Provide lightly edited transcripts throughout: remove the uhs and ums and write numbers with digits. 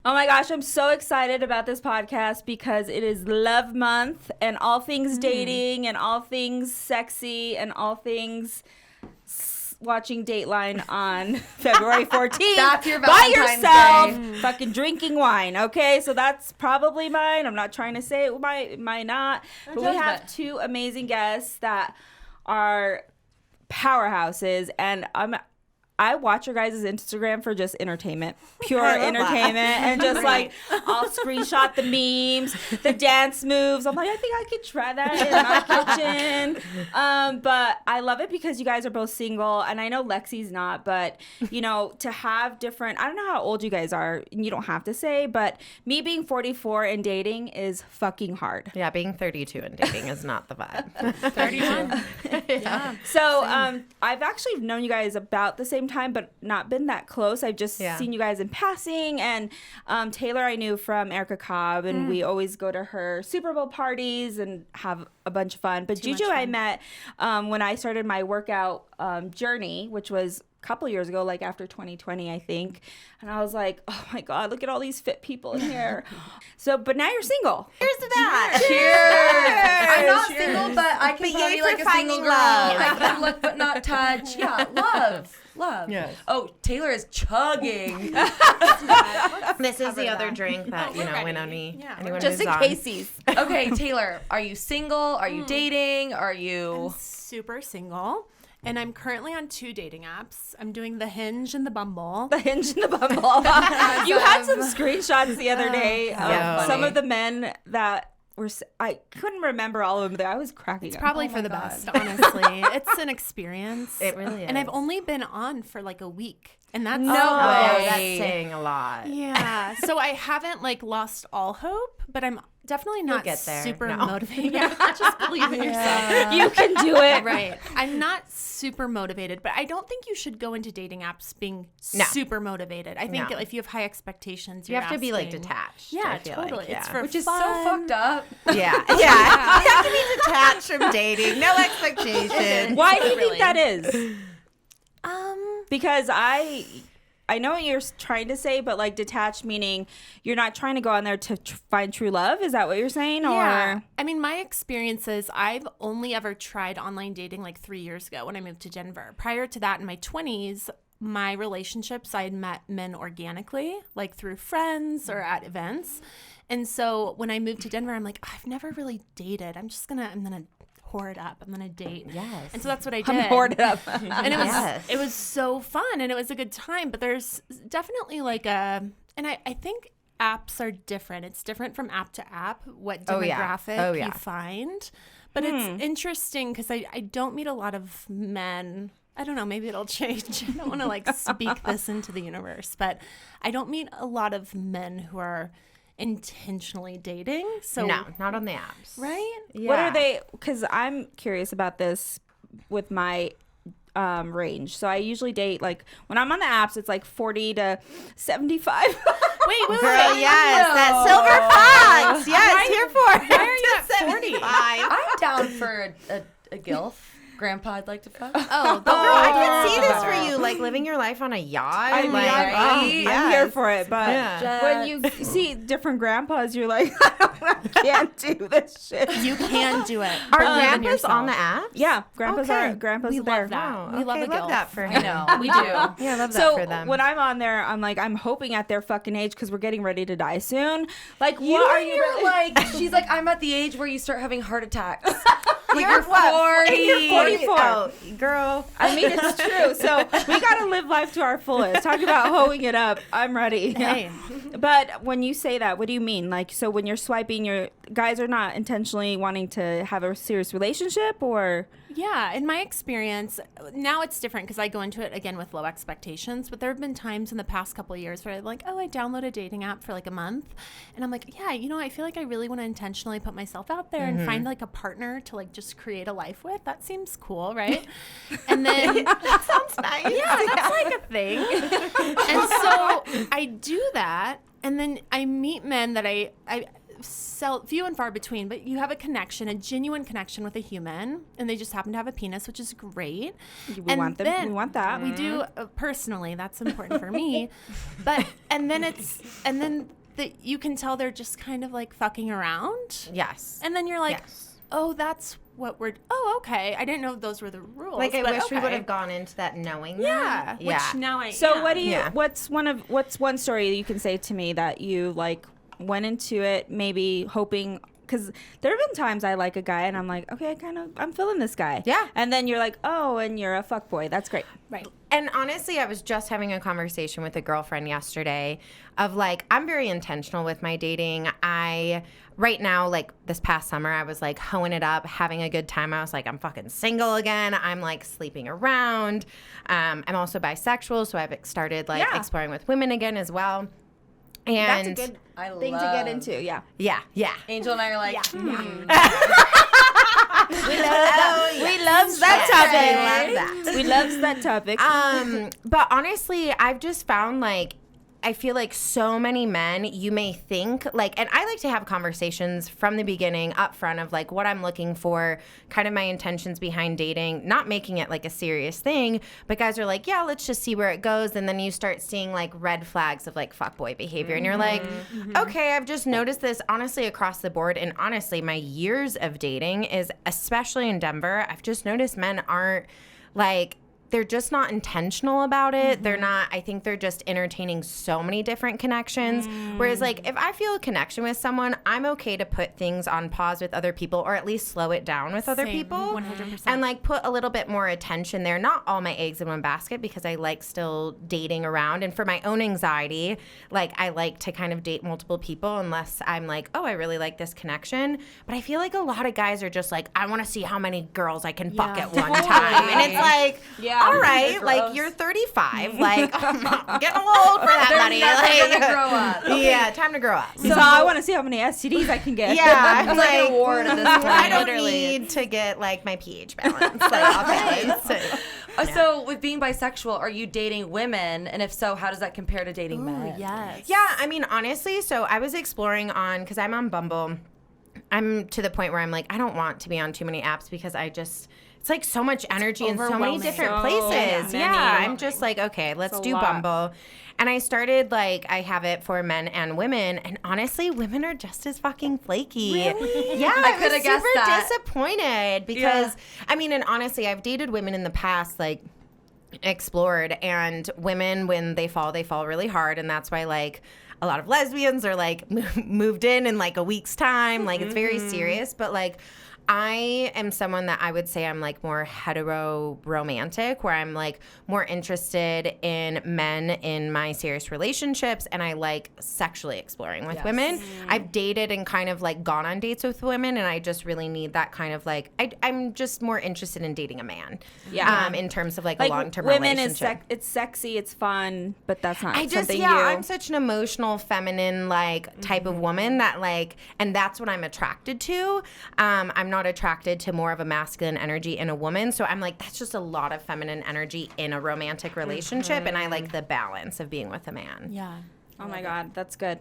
Oh my gosh, I'm so excited about this podcast because it is Love Month and all things dating and all things sexy and all things watching Dateline on February 14th. That's your by Valentine's yourself, Day. fucking drinking wine, okay? So that's probably mine. I'm not trying to say it might not. But we have two amazing guests that are powerhouses, and I watch your guys' Instagram for just entertainment, pure entertainment, and just like I'll screenshot the memes, the dance moves. I'm like, I think I could try that in my kitchen. But I love it because you guys are both single, and I know Lexi's not, but you know, to have different, I don't know how old you guys are, and you don't have to say, but me being 44 and dating is fucking hard. Yeah, being 32 and dating is not the vibe. 31. Yeah. So I've actually known you guys about the same time, but not been that close. I've just seen you guys in passing, and Taylor I knew from Erica Cobb, and we always go to her Super Bowl parties and have a bunch of fun. But Juju I met when I started my workout journey, which was a couple years ago, like after 2020 I think, and I was like, oh my god, look at all these fit people in here. So but now you're single. Here's to that. Cheers. I'm not single, but I can be like a single girl. I can look but not touch. Yeah, love. Yes. Oh, Taylor is chugging. This is the other drink that, when anyone Just who's in on. case. Okay, Taylor, are you single? Are you dating? Are you... Super single. And I'm currently on 2 dating apps. I'm doing the Hinge and the Bumble. The Hinge and the Bumble. You had some screenshots the other day of some of the men that were, I couldn't remember all of them. I was cracking up. Probably for the best, honestly. It's an experience. It really is. And I've only been on for like a week. And that's No Oh, way. that's saying a lot. Yeah. So I haven't like lost all hope, but I'm definitely not get there. super No. motivated. Yeah, just believe in yourself. You can do it. Right. I'm not super motivated, but I don't think you should go into dating apps being super motivated. I think if you have high expectations, You have to be like asking- detached. Yeah, I feel totally. Like, It's for Which is so fun. fucked up. Yeah. You have to be detached from dating. No expectations. Why do you Really. think that is? Because I know what you're trying to say, but like detached meaning you're not trying to go on there to find true love. Is that what you're saying? Yeah. Or I mean, my experience is I've only ever tried online dating like 3 years ago when I moved to Denver. Prior to that, in my 20s, my relationships, I had met men organically, like through friends or at events. And so when I moved to Denver, I'm like, I've never really dated. I'm gonna whore it up. I'm gonna date. Yes. And so that's what I did. I'm bored up. And it was so fun and it was a good time. But there's definitely like and I think apps are different. It's different from app to app, what demographic you find. But it's interesting because I don't meet a lot of men. I don't know, maybe it'll change. I don't want to like speak this into the universe, but I don't meet a lot of men who are intentionally dating. So No, not on the apps. right? Yeah. What are they? Because I'm curious about this with my range. So I usually date like when I'm on the apps, it's like 40 to 75. Wait, Girl, yes, that silver fox. Yes, here for it. Why are you at 40? I'm down for a gilf. Grandpa, I'd like to fuck. Oh, girl, I can see this for you, like living your life on a yacht. I mean, like, I'm here for it, but Yeah. when you see different grandpas, you're like, I can't do this shit. You can do it. Are Believe in grandpas on the yourself. app? Yeah, grandpas Okay. are grandpas We are there. love that. Oh, We love okay, a love gilf. that for I him. know, we do. Yeah, I love that So for them. when I'm on there, I'm like, I'm hoping at their fucking age because we're getting ready to die soon. Like, You what are are you really? like, she's like, I'm at the age where you start having heart attacks. Like You're what? 40. You're 44. Oh, girl. I mean, it's true. So we got to live life to our fullest. Talk about hoeing it up. I'm ready. Hey. But when you say that, what do you mean? Like, so when you're swiping, your guys are not intentionally wanting to have a serious relationship, or? Yeah, in my experience, now it's different because I go into it again with low expectations. But there have been times in the past couple of years where I'm like, oh, I download a dating app for like a month, and I'm like, yeah, I feel like I really want to intentionally put myself out there and find like a partner to like just create a life with. That seems cool, right? And then That sounds nice. yeah, that's like a thing. And so I do that, and then I meet men that I few and far between, but you have a connection, a genuine connection with a human, and they just happen to have a penis, which is great. We want them. We want that. We do personally. That's important for me. And then that you can tell they're just kind of like fucking around. Yes. And then you're like, oh, that's what we're, okay. I didn't know those were the rules. Like, I wish we would have gone into that knowing that. Yeah. Which now I So am. what do you, what's one story you can say to me that you like went into it maybe hoping, because there have been times I like a guy and I'm like, okay, I'm feeling this guy. Yeah. And then you're like, oh, and you're a fuckboy. That's great. Right. And honestly, I was just having a conversation with a girlfriend yesterday of like, I'm very intentional with my dating. Right now, like this past summer, I was like hoeing it up, having a good time. I was like, I'm fucking single again. I'm like sleeping around. I'm also bisexual, so I've started like exploring with women again as well. And that's a good thing to get into. Yeah. Yeah. Angel and I are like, We love that topic. We love that topic. But honestly, I've just found like, I feel like so many men, you may think like, and I like to have conversations from the beginning up front of like what I'm looking for, kind of my intentions behind dating, not making it like a serious thing, but guys are like, yeah, let's just see where it goes. And then you start seeing like red flags of like fuckboy behavior. And you're like, okay, I've just noticed this honestly across the board. And honestly, my years of dating is, especially in Denver, I've just noticed men aren't like, they're just not intentional about it. They're not, I think they're just entertaining so many different connections. Whereas like if I feel a connection with someone, I'm okay to put things on pause with other people or at least slow it down with other people. 100%. And like put a little bit more attention there. Not all my eggs in one basket because I like still dating around. And for my own anxiety, like I like to kind of date multiple people unless I'm like, oh, I really like this connection. But I feel like a lot of guys are just like, I want to see how many girls I can fuck at one time. And it's like, all right, like you're 35, like I'm getting a little old for that money. Like, to grow up. Yeah, time to grow up. So I want to see how many STDs I can get. Yeah, it's like an award at this point. I don't need to get like my pH balance. Like, I'll balance. So with being bisexual, are you dating women? And if so, how does that compare to dating men? Yes. Yeah, I mean, honestly, so I was exploring because I'm on Bumble. I'm to the point where I'm like, I don't want to be on too many apps because it's like so much energy in so many different places. Yeah, I'm just like, okay, let's do Bumble. And I started like, I have it for men and women. And honestly, women are just as fucking flaky. Really? Yeah, I could have guessed that. Super disappointed because, I mean, and honestly, I've dated women in the past, like explored, and women, when they fall really hard. And that's why like a lot of lesbians are like moved in like a week's time. Like it's very serious, but like I am someone that I would say I'm like more hetero romantic, where I'm like more interested in men in my serious relationships, and I like sexually exploring with women. I've dated and kind of like gone on dates with women, and I just really need that kind of like, I'm just more interested in dating a man. Yeah. In terms of like a long-term relationship. Women it's sexy, it's fun, but that's not something I'm such an emotional, feminine like type of woman that like, and that's what I'm attracted to. I'm not attracted to more of a masculine energy in a woman, so I'm like, that's just a lot of feminine energy in a romantic relationship, and I like the balance of being with a man. Yeah. Oh my God, that's good.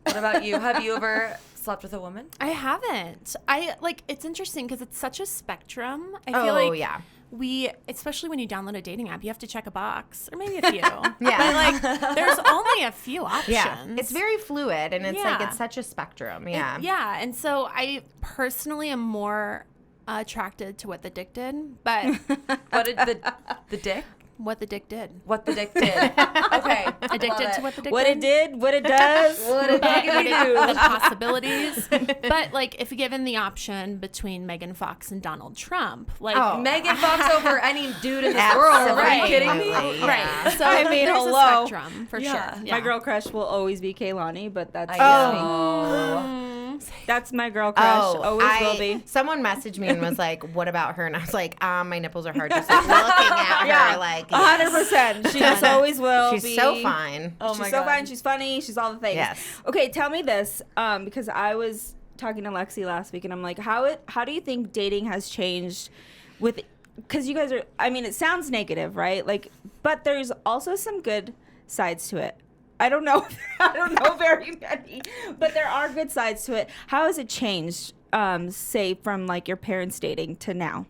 What about you? Have you ever slept with a woman? I haven't. It's interesting because it's such a spectrum. I feel like especially when you download a dating app, you have to check a box, or maybe a few. But like, there's only a few options. Yeah, it's very fluid, and it's like, it's such a spectrum. Yeah. And so I personally am more attracted to what the dick did, but what did the dick? What the dick did. What the dick did. Okay. Addicted to what the dick what did. What it did, what it does. What it do. The possibilities. But, like, if given the option between Megan Fox and Donald Trump, like... Megan Fox over any dude in this world. Are you kidding me? Yeah. Right. So, I mean, there's hello. a spectrum, for sure. Yeah. My girl crush will always be Kaylani, but that's... That's my girl crush. Always will be. Someone messaged me and was like, what about her? And I was like, my nipples are hard just like, looking at her. Like, 100%. She just always will She's be. so fine. She's so fine. She's funny. She's all the things. Yes. Okay, tell me this, because I was talking to Lexi last week, and I'm like, how do you think dating has changed with... Because you guys are... I mean, it sounds negative, right? Like, but there's also some good sides to it. I don't know very many, but there are good sides to it. How has it changed, say, from like your parents dating to now?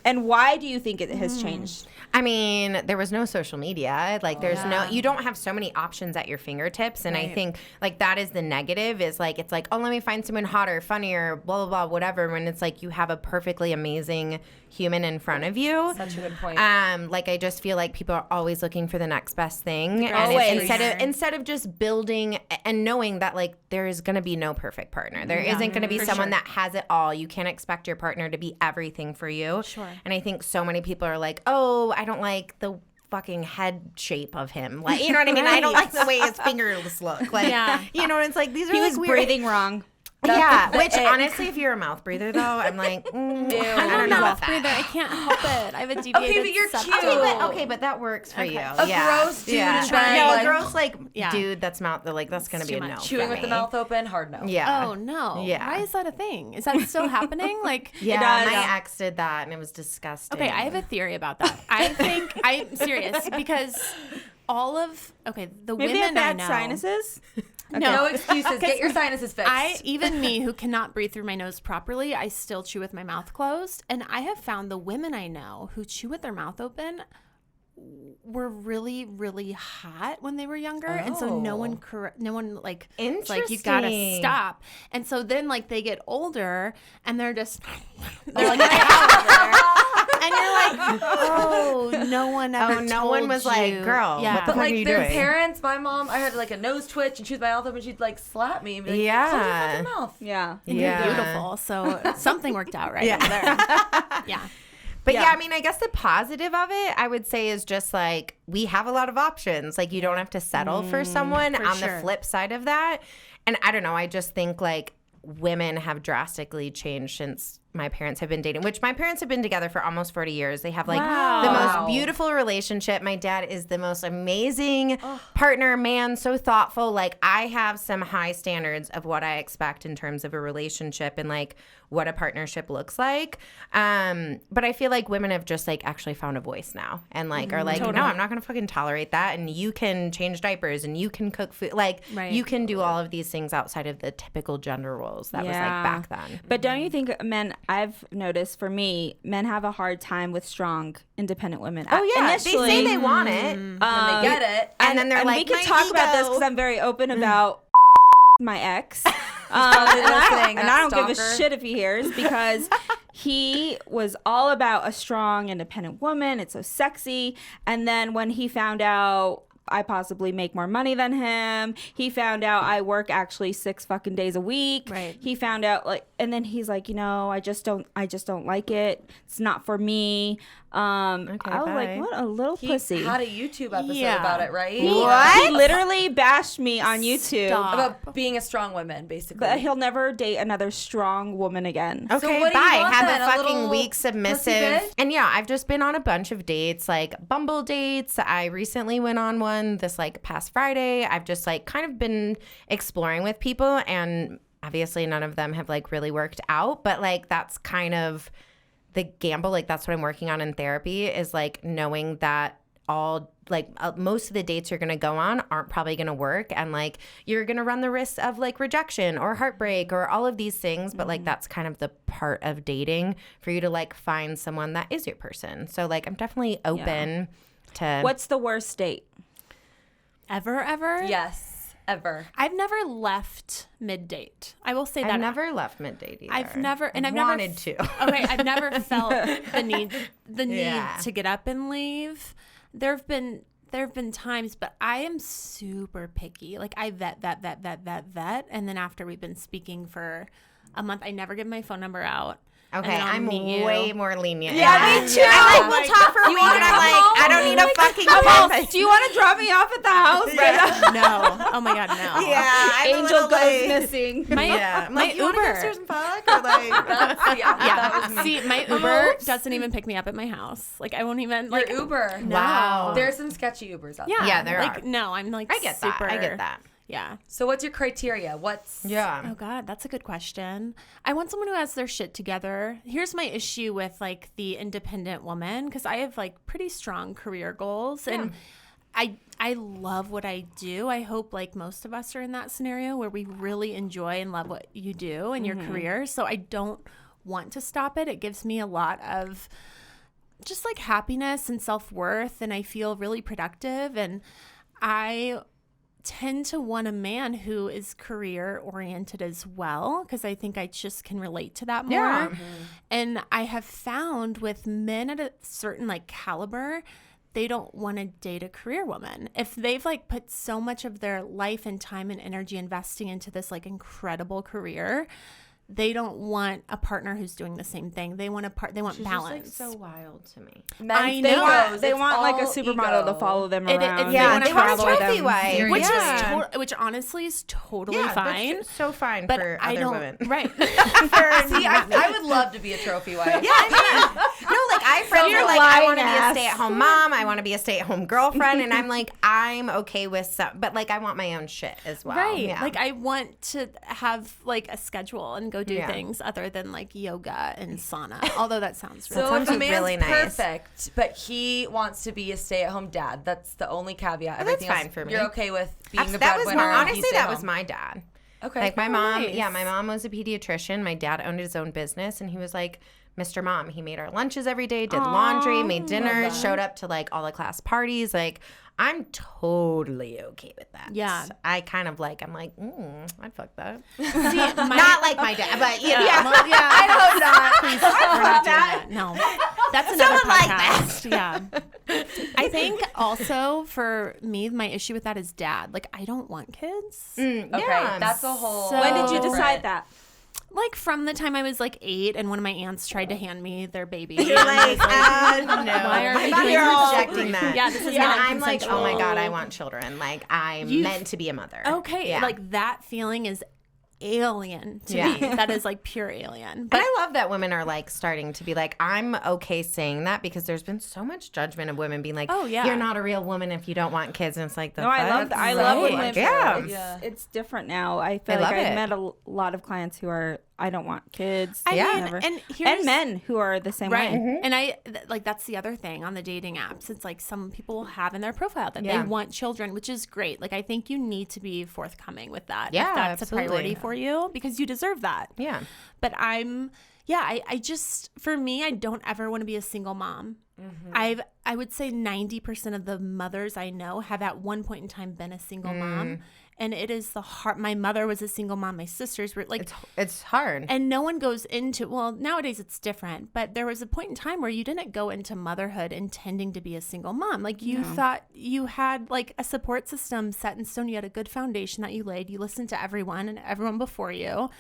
And why do you think it has changed? I mean, there was no social media. Like, there's you don't have so many options at your fingertips. And I think, like, that is the negative is, like, it's like, oh, let me find someone hotter, funnier, blah, blah, blah, whatever. When it's like you have a perfectly amazing human in front of you. Such a good point. Like, I just feel like people are always looking for the next best thing. And Always. instead of just building and knowing that, like, there is going to be no perfect partner. There isn't going to be someone that has it all. You can't expect your partner to be everything for you. Sure. And I think so many people are like, oh, I don't like the fucking head shape of him. Like, you know what I mean? I don't like the way his fingers look. Like, you know, it's like, these are He like was weird. breathing wrong. Which honestly, if you're a mouth breather, though, I'm like, I don't know about that. I can't help it. I have a deviated but you're septum. cute. Okay, but that works for you. A gross dude yeah. is bad. No, Like, a gross dude that's mouth that's gonna be a no. chewing for with the me. mouth open, hard no. Yeah. Oh no! Yeah. Why is that a thing? Is that still happening? Like, Yeah, does. my ex did that, and it was disgusting. okay, I have a theory about that. I think I'm serious because the Maybe they women have bad I know. sinuses. No excuses. Get your sinuses fixed. Even me who cannot breathe through my nose properly, I still chew with my mouth closed. And I have found the women I know who chew with their mouth open were really, really hot when they were younger, and so no one like it's like you gotta stop. And so then like they get older and they're like and you're like, oh, no one ever. no one was like, girl, what the But fuck are like you their doing? parents, my mom, I had like a nose twitch and she was my mouth open and she'd like slap me and be like, Yeah. close your fucking mouth. Yeah. And you're beautiful, so something worked out right over there. Yeah. But yeah, I mean, I guess the positive of it, I would say, is just like we have a lot of options. Like you don't have to settle for someone. On the flip side of that, and I don't know, I just think like women have drastically changed since my parents have been dating, which my parents have been together for almost 40 years. They have like the most beautiful relationship. My dad is the most amazing partner, man, so thoughtful. Like I have some high standards of what I expect in terms of a relationship and like what a partnership looks like. But I feel like women have just like actually found a voice now and like are like, no, I'm not going to fucking tolerate that. And you can change diapers and you can cook food. Like you can do all of these things outside of the typical gender roles that was like back then. But don't you think men, I've noticed for me, men have a hard time with strong, independent women. Oh yeah, Initially, they say they want it. And they get it. And then they're like, we can my talk about this ego. because I'm very open about my ex. Probably listening. And I don't give a shit if he hears because he was all about a strong, independent woman. It's so sexy. And then when he found out I possibly make more money than him, he found out I work actually 6 fucking days a week. Right. He found out and then he's like, I just don't like it. It's not for me. I was like, what a little pussy. He had a YouTube episode about it, right? What? He literally bashed me on YouTube about being a strong woman, basically. but he'll never date another strong woman again. Okay, So what do you bye. want Have then? a A fucking little weak pussy submissive. bitch? And yeah, I've just been on a bunch of dates, like Bumble dates. I recently went on one this like past Friday. I've just like kind of been exploring with people, and obviously none of them have like really worked out, but like that's kind of the gamble. Like that's what I'm working on in therapy, is like knowing that all like most of the dates you're going to go on aren't probably going to work, and like you're going to run the risk of like rejection or heartbreak or all of these things, but like that's kind of the part of dating for you to like find someone that is your person. So like I'm definitely open to What's the worst date? Ever? Yes, ever. I've never left mid-date. I will say that. I've never left mid-date either. I've never wanted to. Okay, I've never felt the need to get up and leave. There have been times, but I am super picky. Like I vet, and then after we've been speaking for a month, I never give my phone number out. Okay, I'm way more lenient. Yeah, me too. I'm like, we'll talk for a week, and I'm like, I don't need a fucking pen. Do you want to drop me off at the house? No. Oh my God, no. Yeah, I'm Angel goes missing. I'm like, you Uber. want to go upstairs and fuck? Or like, That was me. See, my Uber doesn't even pick me up at my house. Like I won't even like Your Uber. No. Wow. There's some sketchy Ubers out there. Yeah, there like, are. No, I'm like I get super, that. I get that. Yeah. So what's your criteria? Oh God, that's a good question. I want someone who has their shit together. Here's my issue with like the independent woman, because I have like pretty strong career goals, and I love what I do. I hope like most of us are in that scenario where we really enjoy and love what you do in your career. So I don't want to stop it. It gives me a lot of just like happiness and self-worth, and I feel really productive, and I tend to want a man who is career oriented as well, because I think I just can relate to that more. Yeah. Mm-hmm. And I have found with men at a certain like caliber, they don't want to date a career woman. If they've like put so much of their life and time and energy investing into this like incredible career, they don't want a partner who's doing the same thing. They want they want balance. Just like so wild to me. I know. They want like a supermodel to follow them around. Yeah, they want a trophy wife, which honestly is totally fine. That's so fine but for I other don't, women. Right. See, I would love to be a trophy wife. Yeah, no, like I friends are like, I want to be a stay-at-home mom. I want to be a stay-at-home girlfriend, and I'm like, I'm okay with some, but like I want my own shit as well. Right. Yeah. Like I want to have like a schedule and go do things other than like yoga and sauna. Although that sounds so if a man's really nice. perfect, but he wants to be a stay-at-home dad. That's the only caveat. Everything that's fine for me. You're okay with being the breadwinner. Honestly, that was my dad. Okay. Like my mom, my mom was a pediatrician. My dad owned his own business, and he was like Mr. Mom. He made our lunches every day, did laundry, made dinner, showed up to like all the class parties. Like I'm totally okay with that. Yeah. I kind of like, I'm like, I'd fuck that. See, not like my dad, but you know. Well, I hope not. Please, we're not doing that. No. That's another podcast. Yeah. I think also for me, my issue with that is dad. Like I don't want kids. Okay. That's a whole. When did you decide that? Like from the time I was like 8 and one of my aunts tried to hand me their baby. You're like, no. Why are you doing rejecting that. Yeah, this is not I'm like, consensual. oh my God, I want children. Like I'm meant to be a mother. Okay. Yeah. Like that feeling is alien to me. That is like pure alien. But I love that women are like starting to be like, I'm okay saying that, because there's been so much judgment of women being like, you're not a real woman if you don't want kids. And it's like, I love when women. Yeah. It's different now. I feel like I've met a lot of clients who are, I don't want kids. And men who are the same way. Mm-hmm. And like that's the other thing on the dating apps. It's like some people have in their profile that they want children, which is great. Like I think you need to be forthcoming with that. Yeah, if that's absolutely. a priority for you, because you deserve that. Yeah. But I just, for me, I don't ever want to be a single mom. Mm-hmm. I would say 90% of the mothers I know have at one point in time been a single mom. And it is my mother was a single mom. My sisters were like, it's hard. And no one goes into, well, nowadays it's different, but there was a point in time where you didn't go into motherhood intending to be a single mom. Like you thought you had like a support system set in stone. You had a good foundation that you laid. You listened to everyone and everyone before you.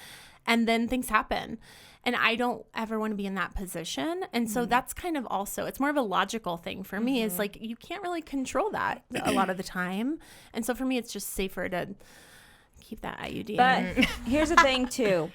And then things happen. And I don't ever want to be in that position. And so that's kind of also, it's more of a logical thing for me, is like, you can't really control that a lot of the time. And so for me, it's just safer to keep that IUD. But here's the thing too.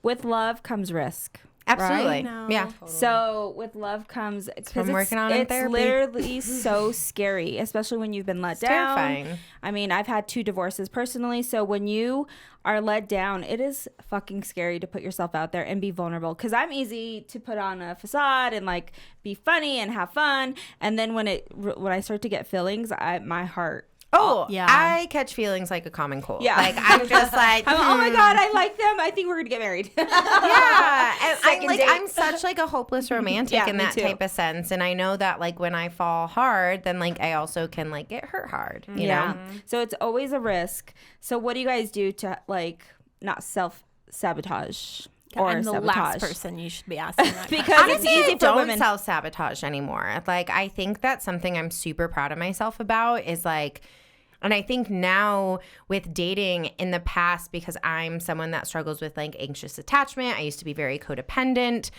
With love comes risk. Absolutely. Right? Yeah. Totally. So with love comes, from working on it in therapy. It's literally so scary, especially when you've been let down. Terrifying. I mean, I've had 2 divorces personally. So when you are let down, it is fucking scary to put yourself out there and be vulnerable. Because I'm easy to put on a facade and like be funny and have fun. And then when I start to get feelings, my heart. Oh, yeah. I catch feelings like a common cold. Yeah. Like, I'm just like, oh my God, I like them. I think we're going to get married. Yeah. And I'm such like a hopeless romantic in that type of sense. And I know that like when I fall hard, then like I also can like get hurt hard, you know? So it's always a risk. So what do you guys do to like not self-sabotage? I'm the last person you should be asking that. Because honestly, it's easy for women. Don't self-sabotage anymore. Like, I think that's something I'm super proud of myself about, is like, and I think now with dating, in the past, because I'm someone that struggles with like anxious attachment, I used to be very codependent.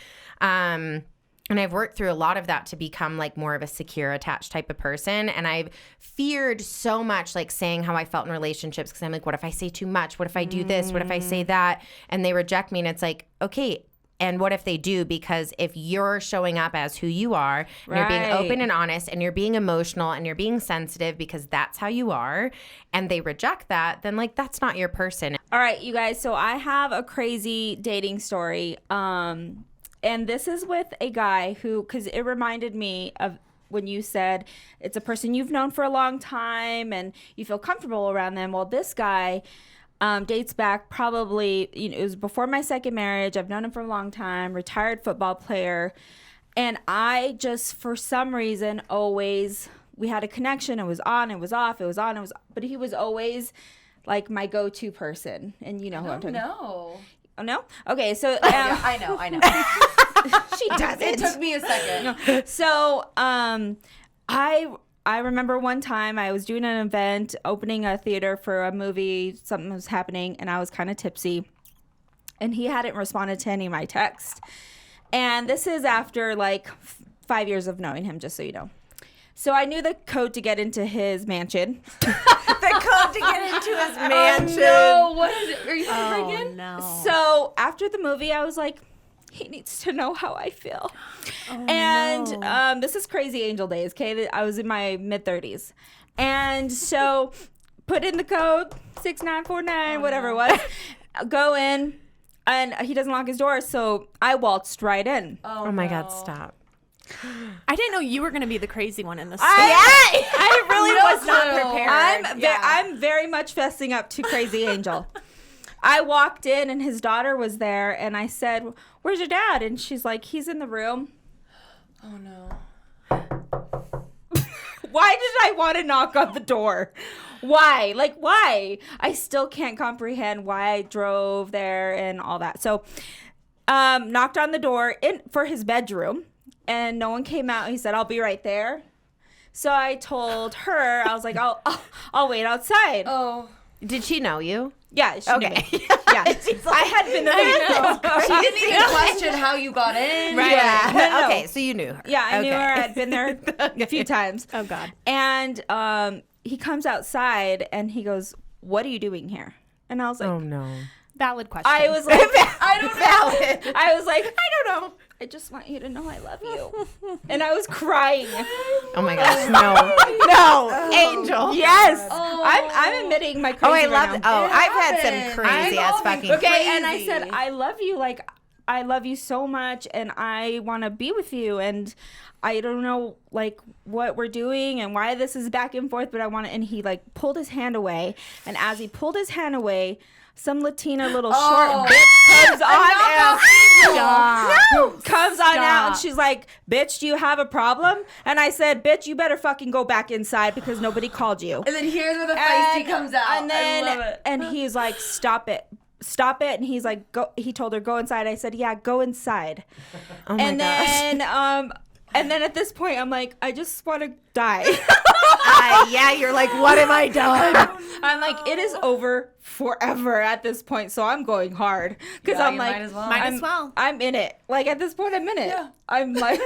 And I've worked through a lot of that to become like more of a secure, attached type of person. And I've feared so much like saying how I felt in relationships, because I'm like, what if I say too much? What if I do this? What if I say that? And they reject me. And it's like, okay, and what if they do? Because if you're showing up as who you are, and you're being open and honest, and you're being emotional, and you're being sensitive because that's how you are, and they reject that, then like that's not your person. All right, you guys. So I have a crazy dating story. And this is with a guy who, because it reminded me of when you said it's a person you've known for a long time and you feel comfortable around them. Well, this guy dates back probably, it was before my second marriage. I've known him for a long time, retired football player. And I just, for some reason, always, we had a connection. It was on, it was off, it was on, it was, but he was always like my go-to person. And you know who I'm talking about. No. Oh, no? Okay, so. Yeah, I know. She doesn't. It took me a second. So, I remember one time I was doing an event, opening a theater for a movie, something was happening, and I was kind of tipsy. And he hadn't responded to any of my texts. And this is after like 5 years of knowing him, just so you know. So I knew the code to get into his mansion. The code to get into his mansion. Oh, no. What is it? Are you freaking? No. So after the movie, I was like, he needs to know how I feel. This is crazy angel days, okay? I was in my mid-30s. And so put in the code, 6949, whatever it was. Go in, and he doesn't lock his door, so I waltzed right in. Oh my God, stop. I didn't know you were going to be the crazy one in the story. I really was not prepared. I'm very much fessing up to Crazy Angel. I walked in and his daughter was there, and I said, "Where's your dad?" And she's like, "He's in the room." Oh no. Why did I want to knock on the door? Why? Like, why? I still can't comprehend why I drove there and all that. So, knocked on the door for his bedroom, and no one came out. He said, "I'll be right there." So I told her, I was like, I'll wait outside. Oh. Did she know you? Yeah, she knew me. Yeah. I had been there. She didn't even question how you got in. Right. Yeah. No. Okay, so you knew her. Yeah, I knew her. I'd been there a few times. Oh, God. And he comes outside and he goes, "What are you doing here?" And I was like, Oh no. Valid question. I was like, I don't know. I was like, I don't know. I just want you to know I love you. And I was crying. Oh my gosh, no, Angel. Yes. Oh. I'm admitting my crazy Oh, I right love now. it. Oh, It I've had happened. some crazy ass I've all been fucking. Okay, and I crazy. said, I love you. Like, I love you so much, and I want to be with you. And I don't know, like, what we're doing and why this is back and forth, but I want to. And he, like, pulled his hand away. And as he pulled his hand away, some Latina little short bitch comes on out. Comes on out, and she's like, "Bitch, do you have a problem?" And I said, "Bitch, you better fucking go back inside because nobody called you." And then here's where the feisty comes out. And then, I love it. and he's like, "Stop it. Stop it." And he's like, "Go." He told her, "Go inside." I said, "Yeah, go inside." Oh my gosh. And then at this point, I'm like, I just want to die. Yeah, you're like, what have I done? I'm like, it is over forever at this point, so I'm going hard because Yeah, I'm you like, might as well. Might as well. I'm in it. Like at this point, I'm in it. Yeah. I'm like,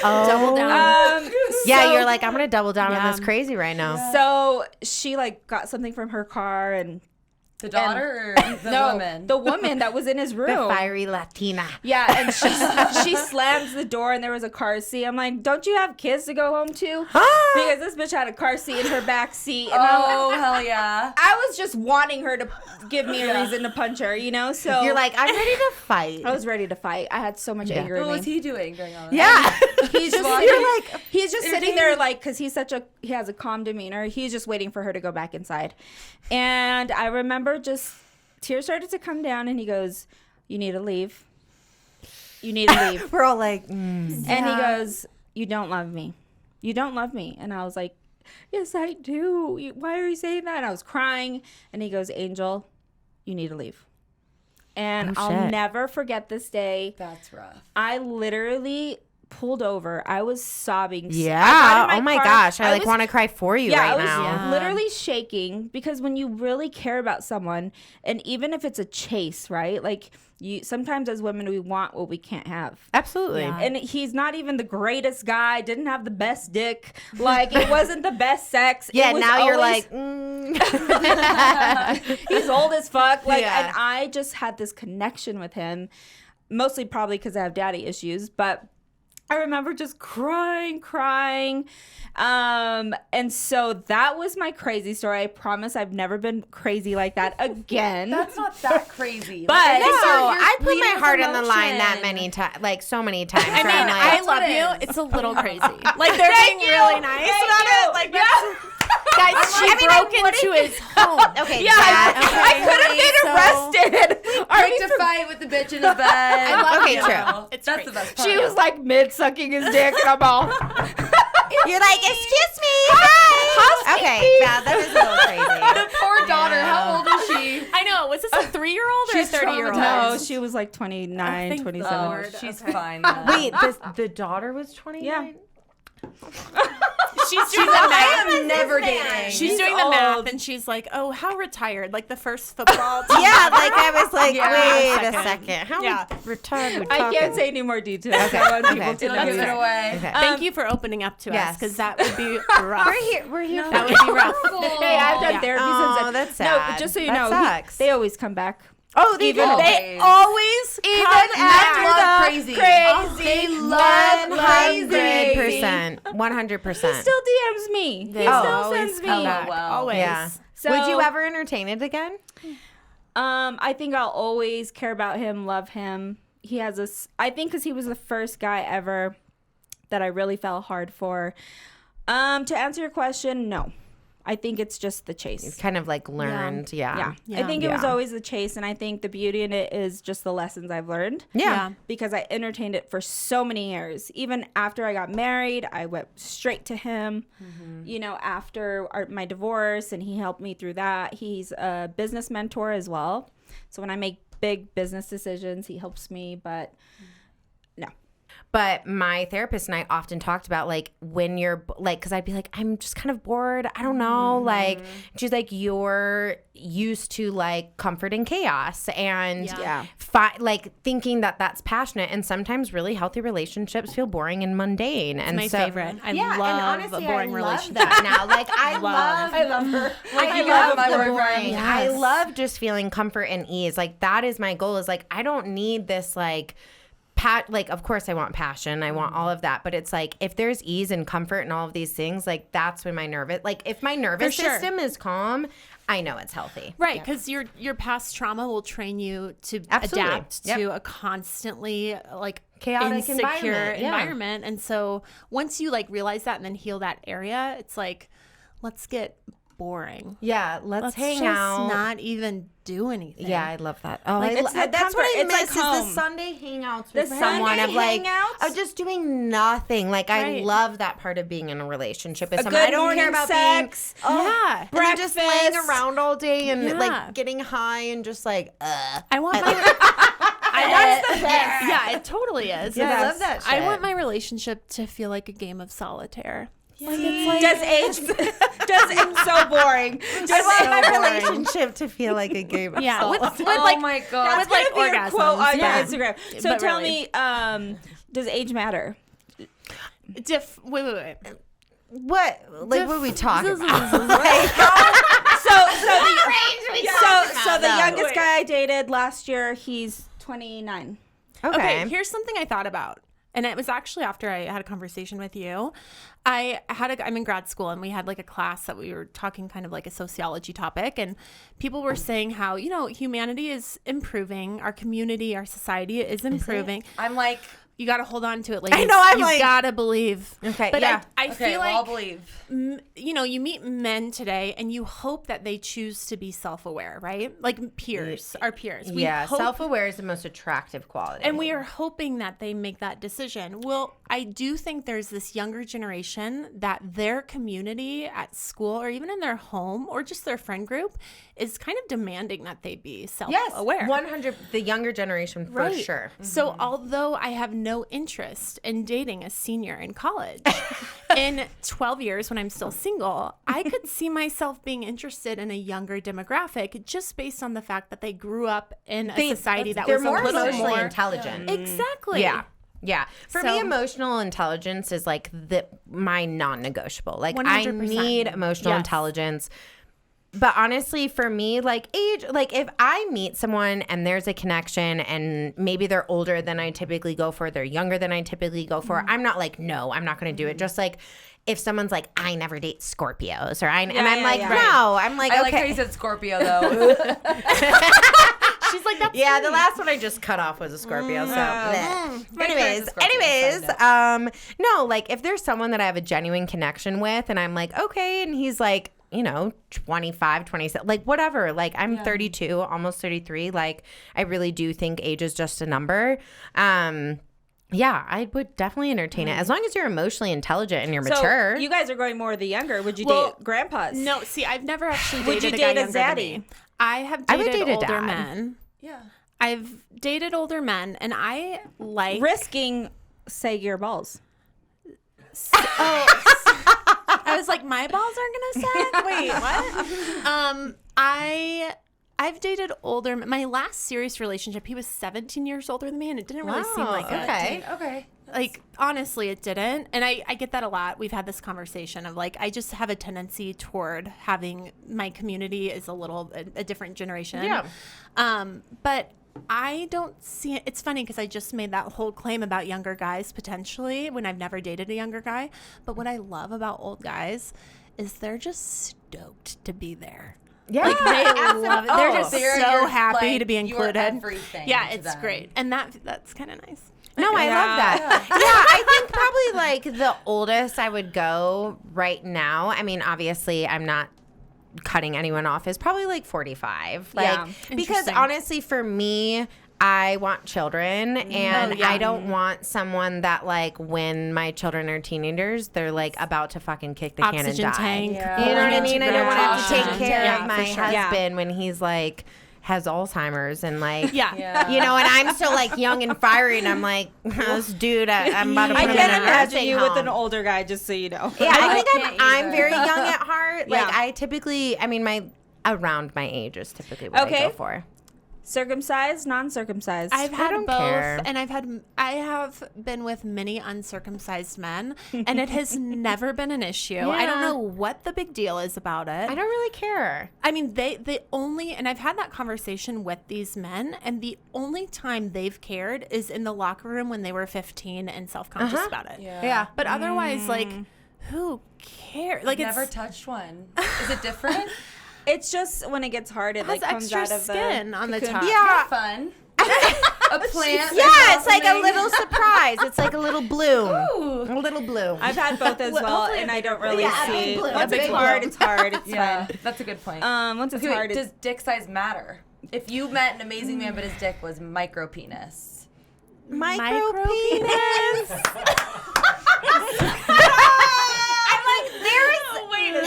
Double down. Yeah, so- you're like, I'm gonna double down on Yeah. this crazy right now. So she like got something from her car and The daughter or the woman? the woman that was in his room. The fiery Latina. Yeah, and she slams the door and there was a car seat. I'm like, don't you have kids to go home to? Because this bitch had a car seat in her back seat. And Oh, hell yeah. I was just wanting her to give me a reason to punch her, you know? So You're like, I'm ready to fight. I was ready to fight. I had so much anger in What me. was he doing during all that? Yeah. He's just You're like he's just sitting there like because he has a calm demeanor. He's just waiting for her to go back inside. And I remember just tears started to come down and he goes, "You need to leave. You need to leave." We're all like, And he goes, "You don't love me. You don't love me." And I was like, "Yes, I do. Why are you saying that?" And I was crying. And he goes, "Angel, you need to leave." And Oh, I'll shit. never forget this day. That's rough. I literally pulled over. I was sobbing. I yeah. got in Oh my car. gosh. I like was- want to cry for you I right was now. literally shaking because when you really care about someone, and even if it's a chase, right? Like you, sometimes as women, we want what we can't have. Absolutely. Yeah. And he's not even the greatest guy. Didn't have the best dick. Like it wasn't the best sex. Yeah, It was now you're always- like, he's old as fuck. Like, Yeah. and I just had this connection with him, mostly probably because I have daddy issues, but I remember just crying. And so that was my crazy story. I promise I've never been crazy like that again. That's not that crazy. But- Like, no, you're I put leading my with heart on the line emotion. that many times, like so many times. I where I'm mean, like, I That's what love it you. is. It's a little crazy. Like they're being really nice about it. Like that's, guys, she broke into his home. okay, Yeah, that, I could have been so arrested. Picked a fight with the bitch in his bed. I love okay, true. That's the best part. She was like mid sucking his dick, and I'm all. You're like, excuse me, hi. Okay, yeah, that is a little crazy. The poor daughter. How old is she? I know. Was this a 3-year-old or a 30-year-old? No, she was like 29, 27. Lord. She's fine. Wait, the daughter was 29? Yeah. She's doing the math. I am never dating. She's doing the math, and she's like, "Oh, how retired? Like the first football team." Yeah, like I was like, Yeah. wait a second. How Yeah. retired? I can't say any more details. Okay. I want people to It'll know. give it away. Okay. Thank you for opening up to us, Yes. because that would be rough. We're here. No, That would be rough. Hey, I've done Yeah. therapy Oh, since then. that's sad. No, but just so you That know, sucks. they always come back. Oh, they do. They always Even come after back. crazy. They love 100%. 100%. He still DMs me. He still always sends me. come back. Always. Yeah. So, Would you ever entertain it again? I think I'll always care about him, love him. He has I think because he was the first guy ever that I really fell hard for. To answer your question, no. I think it's just the chase. Kind of like learned, yeah. I think it was always the chase, and I think the beauty in it is just the lessons I've learned. Yeah. Because I entertained it for so many years. Even after I got married, I went straight to him, you know, after my divorce, and he helped me through that. He's a business mentor as well. So when I make big business decisions, he helps me, but no. But my therapist and I often talked about like when you're like, because I'd be like, I'm just kind of bored. I don't know. Like, she's like, you're used to like comfort and chaos and like thinking that that's passionate. And sometimes really healthy relationships feel boring and mundane. And My favorite. I and love honestly, a boring I love relationship. that now. Like, I love her. I love love my the boyfriend. boring. Yes. I love just feeling comfort and ease. Like, that is my goal, is like, I don't need this like like, of course I want passion, I want all of that, but it's like if there's ease and comfort and all of these things, like that's when my nervous, like if my nervous system is calm, I know it's healthy. Right, because your past trauma will train you to adapt to a constantly like chaotic insecure environment. And so once you like realize that and then heal that area, it's like, let's get boring. Yeah, let's hang just out. Not even do anything. Yeah, I love that. Oh, Like, that's comfort. what I It's miss, like is home. the Sunday hangouts The with someone, Sunday of like hangouts? of just doing nothing. Like, I Right. love that part of being in a relationship with A someone. good I don't morning care about sex. being Yeah. and then just laying breakfast. around all day and Yeah. like getting high and just like I want my yeah, it totally is. Yeah, I love that shit. I want my relationship to feel like a game of solitaire. Does age so boring? I want my relationship to feel like a game of Yeah, with Oh like my god. with like Your orgasms. quote on yeah. your Instagram. So But tell really. me, does age matter? Wait. What? Like, what are we talking about? So the youngest guy I dated last year, he's 29. Okay, here's something I thought about. And it was actually after I had a conversation with you. I'm in grad school, and we had like a class that we were talking kind of like a sociology topic. And people were saying how, you know, humanity is improving. Our community, our society is improving. I'm like, you got to hold on to it, ladies. I know, I'm you like- gotta believe. Okay, But yeah. I okay, feel well, I'll like, believe. you know, you meet men today and you hope that they choose to be self-aware, right? Like peers, our peers. We hope, self-aware is the most attractive quality. and we are hoping that they make that decision. Well, I do think there's this younger generation that their community at school or even in their home or just their friend group is kind of demanding that they be self-aware. 100. The younger generation, for sure. So although I have no interest in dating a senior in college, in 12 years when I'm still single, I could see myself being interested in a younger demographic just based on the fact that they grew up in a society that They're was more a little emotionally more intelligent. Exactly. Yeah. For me, emotional intelligence is like my non-negotiable. Like 100%. I need emotional intelligence. But honestly, for me, like age, like if I meet someone and there's a connection and maybe they're older than I typically go for, they're younger than I typically go for, I'm not like, no, I'm not going to do it. Just like if someone's like, I never date Scorpios, or I'm like, no, I'm like, I okay. like how you said Scorpio though. She's like, that's Yeah, the last one I just cut off was a Scorpio. So, Anyways, no, like if there's someone that I have a genuine connection with, and I'm like, okay, and he's like 25, 27, like whatever. Like I'm 32, almost 33. Like I really do think age is just a number. Yeah, I would definitely entertain it as long as you're emotionally intelligent and you're mature. You guys are going more the younger. Would you date grandpas? No, see, I've never actually dated Would you a date guy a younger than zaddy? me. I have I would dated date a older dad. men. Yeah. I've dated older men, and I like risking saggier balls. I was like, my balls aren't gonna sag. Wait, what? I've dated older. My last serious relationship, he was 17 years older than me, and it didn't really seem like it. Okay. Like, honestly, it didn't. And I get that a lot. We've had this conversation of like, I just have a tendency toward having my community is a different generation. Yeah. But I don't see it. It's funny because I just made that whole claim about younger guys potentially when I've never dated a younger guy. But what I love about old guys is they're just stoked to be there. Yeah, Like they love it. They're just They're so your, happy like, to be your included. everything Yeah, to it's them. great. And that's kind of nice. No, I love that. Yeah, I think probably like the oldest I would go right now. I mean, obviously, I'm not cutting anyone off. Is probably like 45. Like because Interesting. honestly, for me, I want children, and I don't want someone that like when my children are teenagers, they're like about to fucking kick the can and Oxygen die. tank. Yeah. You know what I mean? I don't want to have to take Oxygen care tank. of my Yeah, for sure. husband when he's like has Alzheimer's and like Yeah. you know, and I'm still like young and fiery, and I'm like, this dude, I'm about to put I him in can't a imagine nursing you home. with an older guy, just so you know. Yeah, I think can't I'm either. very young at heart. Like Yeah. I typically, I mean, around my age is typically what I Okay. go for. Circumcised, non-circumcised. I've had don't both, care. and I have been with many uncircumcised men, and it has never been an issue. I don't Yeah. know what the big deal is about it. I don't really care. I mean, they only, and I've had that conversation with these men, and the only time they've cared is in the locker room when they were 15 and self-conscious about it. Yeah. But otherwise, like, who cares? Like, Never it's touched one. Is it different? It's just when it gets hard, it like has comes extra out of skin the on the cocoon. top. Yeah. Fun. A plant. Yeah, it's like a little surprise. It's like a little bloom. Ooh. A little bloom. I've had both as well, and I don't really Yeah, a see. big bloom. Once A it's big hard, bloom. it's hard. It's Yeah, fine. that's a good point. Once it's Okay, hard, wait, does it's dick size matter? If you met an amazing man, but his dick was micro penis. Micro penis.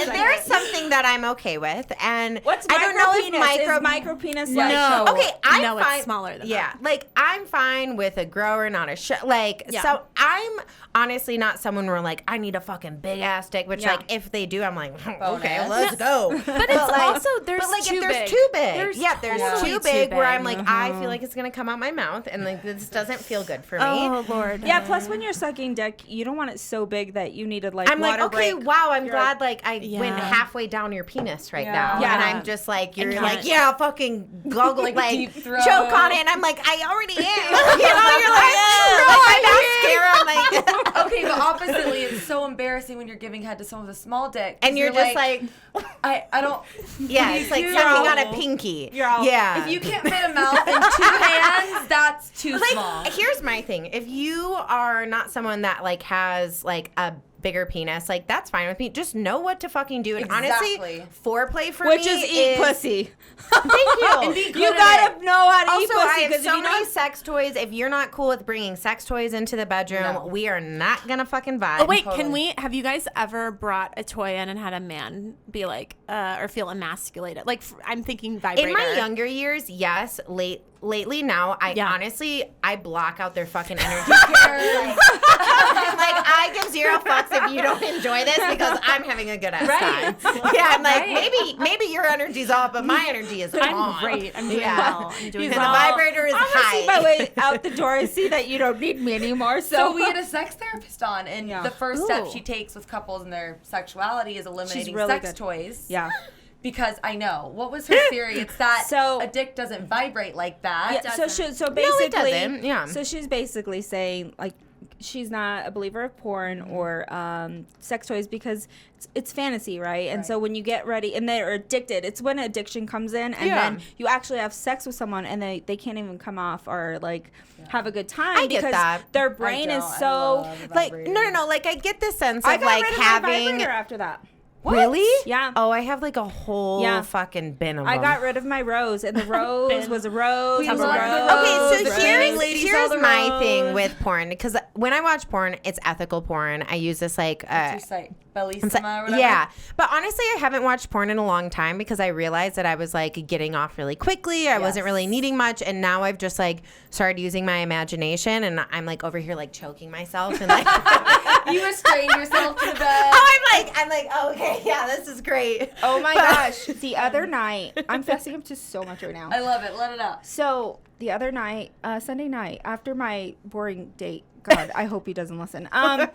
There's something that I'm okay with, and What's I don't know if Is micro penis like No. Okay, I'm No, fine. it's smaller than yeah, that. like I'm fine with a grower, not a like. Yeah. So I'm honestly not someone where like I need a fucking big ass dick. Which Yeah. like if they do, I'm like okay, Bonus. let's go. But it's like, also, there's but like too if there's big. too big, There's there's totally too big where big. I'm like I feel like it's gonna come out my mouth, and like this doesn't feel good for me. Oh, Lord. Yeah. Plus, when you're sucking dick, you don't want it so big that you need to like I'm like, water okay, break. wow, I'm You're glad like I Yeah. went halfway down your penis right Yeah. now. Yeah. And I'm just like, you're can't. like, yeah, fucking goggle, like deep throat. choke on it. And I'm like, I already am. You know, you're like, I'm mascara. I'm like, Okay, but oppositely, it's so embarrassing when you're giving head to someone with a small dick. 'cause and you're just like, I don't. yeah, it's like You're sucking on all- a pinky. You're all- Yeah. If you can't fit a mouth in 2 hands, that's too small. like, here's my thing. If you are not someone that like has like a bigger penis, like that's fine with me. Just know what to fucking do. And Exactly. honestly, foreplay for Which me is eat pussy. Thank you. And be good You at gotta it. know how to eat Also, I pussy have because so if you many don't. sex toys. If you're not cool with bringing sex toys into the bedroom, No. we are not gonna fucking vibe. Oh, wait, Totally. have you guys ever brought a toy in and had a man be like, or feel emasculated? Like, I'm thinking vibrator. In my younger years, yes. Lately, now, I honestly, I block out their fucking energy. like, I give zero fucks if you don't enjoy this because I'm having a good ass time. Yeah, I'm like, maybe your energy's off, but my energy is I'm on. great. I'm doing Yeah. well. I'm doing And the well. vibrator is I'm gonna high. see my way out the door and see that you don't need me anymore. So we had a sex therapist on, and Yeah. the first step Ooh. she takes with couples and their sexuality is eliminating really sex good. toys. Yeah. Because I know. What was her theory? It's that So- a dick doesn't vibrate like that. Yeah, so it basically, doesn't, yeah. So she's basically saying like she's not a believer of porn or sex toys because it's fantasy, right? And so when you get ready and they're addicted, it's when addiction comes in, and then you actually have sex with someone and they can't even come off or like have a good time I get because that. their brain is so like, no. Like, I get the sense I of got like rid of my having. vibrator after that. What? Really? Yeah. Oh, I have like a whole fucking bin of them. I got rid of my rose, and the rose was a rose. Okay, so here's my thing with porn, because when I watch porn, it's ethical porn. I use this like what's your site? Bellissima or whatever? Yeah, but honestly, I haven't watched porn in a long time because I realized that I was like getting off really quickly. I wasn't really needing much, and now I've just like started using my imagination, and I'm like over here like choking myself and like you restrain yourself to the bed. I'm like, oh, okay, yeah, this is great. Oh my gosh, the other night, I'm fessing up to so much right now. I love it. Let it out. So the other night, Sunday night, after my boring date. God, I hope he doesn't listen. I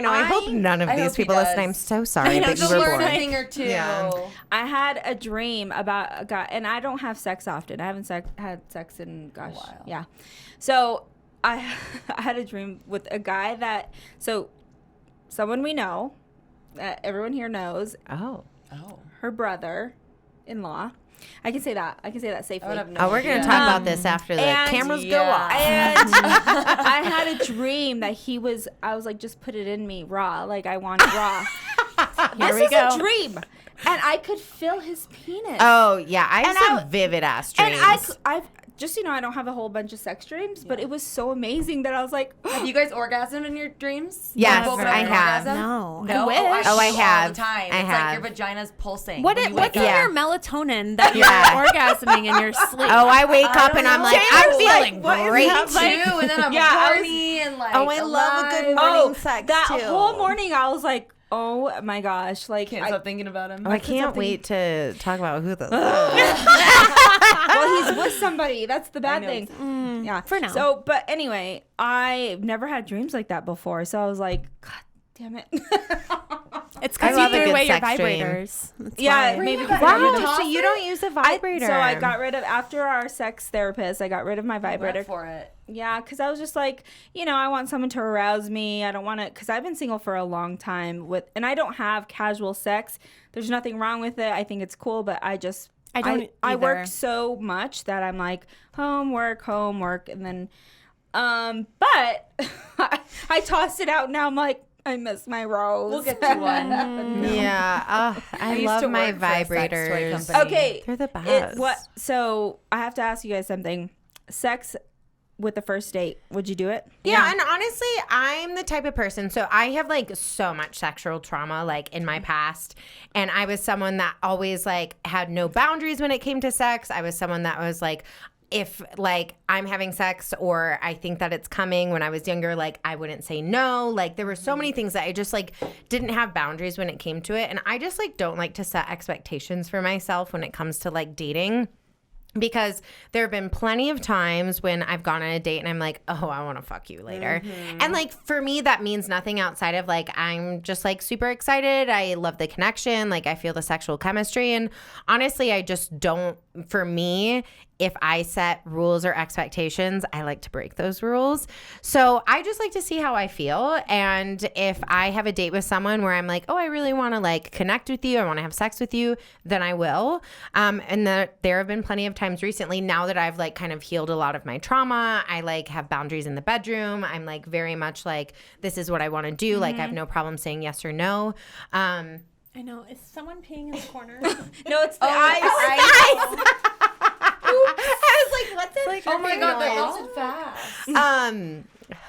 know. I hope none of these people listen. I'm so sorry that you were learn bored. a thing or two. Yeah. I had a dream about a guy, and I don't have sex often. I haven't had sex in a while. Yeah. So I had a dream with a guy that someone we know, everyone here knows. Oh. Her brother-in-law. I can say that safely. We're going to talk about this after the cameras go off. And I had a dream that I was like, just put it in me raw. Like, I want it raw. This was a dream. And I could feel his penis. Oh, yeah. I have some vivid ass dreams. And I've just, I don't have a whole bunch of sex dreams, but it was so amazing that I was like, have you guys orgasmed in your dreams? Yes, I have. No. I wish. I have. All the time. It's like your vagina's pulsing. What's in your melatonin that you're orgasming in your sleep? Oh, I wake up and I'm like, I'm feeling great. Too, and then I'm horny and like, I love a good morning sex that too. whole morning I was like, oh my gosh, like can't stop thinking about him. I can't wait to talk about who this is. Well, he's with somebody. That's the bad thing. Yeah, for now. So, but anyway, I've never had dreams like that before. So I was like, God damn it. It's because you threw away your vibrators. Yeah, maybe. Wow, so you don't use a vibrator. So I got rid of, after our sex therapist, I got rid of my vibrator. For it. Yeah, because I was just like, I want someone to arouse me. I don't want to, because I've been single for a long time and I don't have casual sex. There's nothing wrong with it. I think it's cool, but I work so much that I'm like, homework, and then, but I tossed it out. Now I'm like, I miss my rose. We'll get you one. Yeah, I love my vibrators. Okay, they're the best. So I have to ask you guys something. Sex with the first date, would you do it? Yeah, and honestly, I'm the type of person, so I have like so much sexual trauma like in my past, and I was someone that always like had no boundaries when it came to sex. I was someone that was like, if like I'm having sex or I think that it's coming, when I was younger, like I wouldn't say no. Like there were so many things that I just like didn't have boundaries when it came to it, and I just like don't like to set expectations for myself when it comes to like dating. Because there have been plenty of times when I've gone on a date and I'm like, oh, I want to fuck you later. And like for me, that means nothing outside of like, I'm just like super excited. I love the connection. Like I feel the sexual chemistry. And honestly, I just don't, for me, if I set rules or expectations, I like to break those rules. So I just like to see how I feel. And if I have a date with someone where I'm like, oh, I really want to like connect with you, I want to have sex with you, then I will. And there have been plenty of times recently, now that I've like kind of healed a lot of my trauma, I like have boundaries in the bedroom. I'm like very much like, this is what I want to do. Like I have no problem saying yes or no. I know. Is someone peeing in the corner? No, it's the eyes. I was like, what's it? Like, oh my God, that melted fast.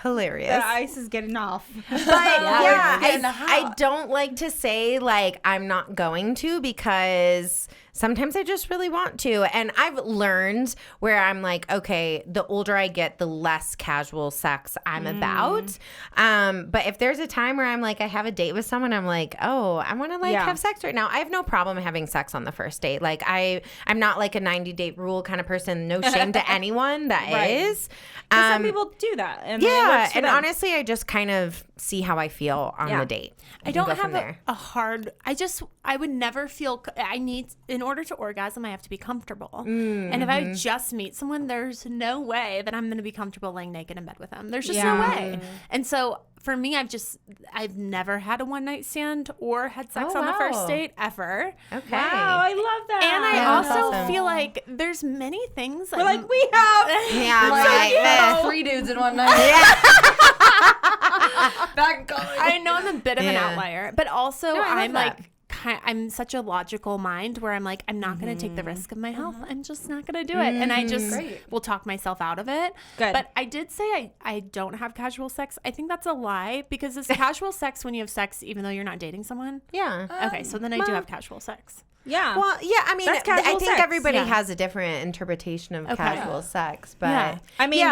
Hilarious. The ice is getting off. But I don't like to say like I'm not going to, because sometimes I just really want to. And I've learned where I'm like, okay, the older I get, the less casual sex I'm about. But if there's a time where I'm like, I have a date with someone, I'm like, oh, I want to like have sex right now. I have no problem having sex on the first date. Like I'm not like a 90-date rule kind of person. No shame to anyone that is. Some people do that. And and honestly, I just kind of see how I feel on the date. I don't have a hard, I would never feel, in order to orgasm, I have to be comfortable. And if I just meet someone, there's no way that I'm going to be comfortable laying naked in bed with them. There's just no way. And so for me, I've never had a one night stand or had sex on the first date ever. Okay. Wow, I love that. And I also feel like there's many things. We're like, we have. Yeah, 3 dudes in one night. Back in college. I know I'm a bit of an outlier, but also I'm like I'm such a logical mind where I'm like, I'm not going to take the risk of my health. I'm just not going to do it. And I just will talk myself out of it. Good. But I did say I don't have casual sex. I think that's a lie, because it's casual sex when you have sex even though you're not dating someone. Yeah. Okay, so then I do have casual sex. Yeah. Well, yeah, I mean, That's I casual think sex. everybody has a different interpretation of casual sex, but I mean,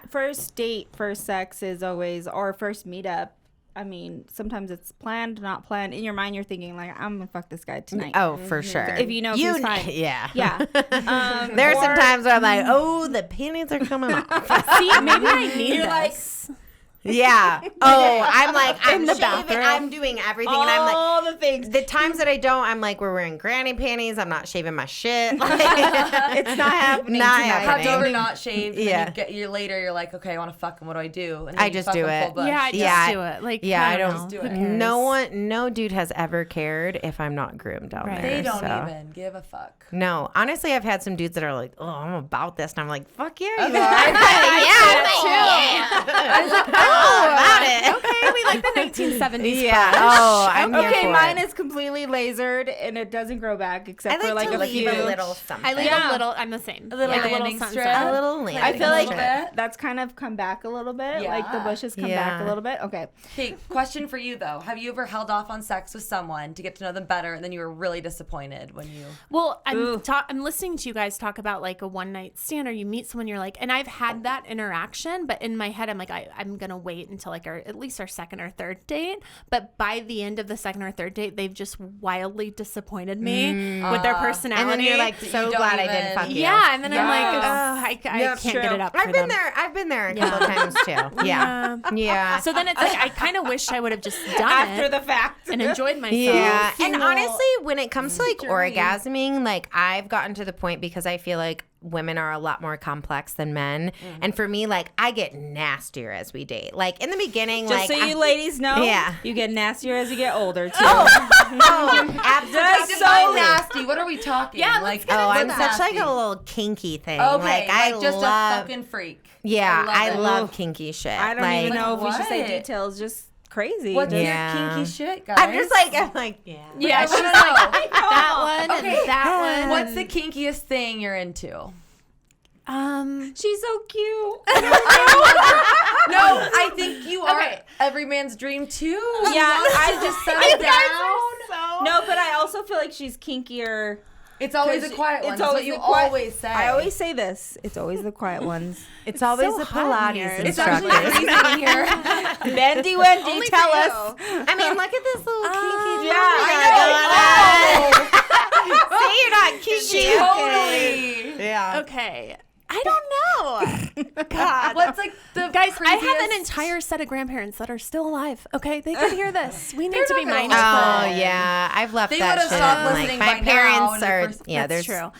first date, first sex is always, or first meetup. I mean, sometimes it's planned, not planned. In your mind, you're thinking like, I'm gonna fuck this guy tonight. Oh, for sure. If you know he's fine. Yeah. Yeah. There are some times where I'm like, oh, the panties are coming off. See, maybe I need this. Yeah. Oh, I'm like, I'm in the shaving, bathroom. I'm doing everything, and I'm like, all the things. the times that I don't, I'm like, we're wearing granny panties. I'm not shaving my shit. Like, It's not happening Not tonight. happening. Popped over, not shaved. And Yeah. then you get you later. You're like, okay, I want to fuck him. What do I do? And then I you just fuck do him it. full bush. Yeah, I just Yeah. do it. Like, yeah, I don't don't. know. do it. No dude has ever cared if I'm not groomed down Right. there. They don't so. even give a fuck. No, honestly, I've had some dudes that are like, "Oh, I'm about this," and I'm like, "Fuck yeah, you are." I was like, about it. Okay, we like the 1970s. Yeah. brush. Oh, I'm here Okay, for mine it. is completely lasered and it doesn't grow back I except like for like to a leave few. a little something. I leave a little. I'm the same. A little like landing something. strip. a little landing I feel like strip. that's kind of come back a little bit. Like the Yeah. bushes come back a Yeah. little bit. Okay. Okay, question for you though. Have you ever held off on sex with someone to get to know them better and then you were really disappointed when you... Well, I'm listening to you guys talk about like a one night stand, or you meet someone, you're like, and I've had that interaction, but in my head, I'm like, I'm gonna wait until like at least our second or third date. But by the end of the second or third date, they've just wildly disappointed me with their personality. And then you're like, so don't glad I even- didn't fuck you. yeah, and then I'm like, Yes. oh, I can't get it up. I've for been them. there. I've been there a couple times too. Yeah. Yeah. So then it's like I kind of wish I would have just done After it the fact. and enjoyed myself. Yeah, and Feel- honestly, when it comes to like orgasming, like I've gotten to the point because I feel like women are a lot more complex than men, and for me, like I get nastier as we date. Like in the beginning, Just like so you ladies know, Yeah. you get nastier as you get older too. absolutely. Define nasty. What are we talking? Yeah, like, Oh, I'm what's such like nasty? a little kinky thing. Okay, like I just love. a fucking freak. Yeah, I it. love kinky shit. I don't like, even know if we should say what? details. Just crazy. What's Just- Yeah. your kinky shit, guys? I'm like, yeah. Yeah, she's like that one Okay. and that one. What's the kinkiest thing you're into? She's so cute. No, I think you are Okay. every man's dream too. Yeah, I just I settle down. No, but I also feel like she's kinkier. It's always the quiet ones. It's That's always what you the quiet- always say. I always say this. It's always the quiet ones. It's always so the hot in here. Pilates It's actually instructors. freezing here. Bendy Wendy, Only tell for us. you. I mean, look at this little kinky. yeah, thing we got going on. See, you're not kinky. Totally. Yeah. Okay. I don't know. God. What's like the Guys, I have an craziest- entire set of grandparents that are still alive. Okay, they can hear this. We need to be not gonna mindful. Oh listen. yeah, I've left They that would've shit. stopped Like listening my by now parents in the are. first- Yeah, That's there's true.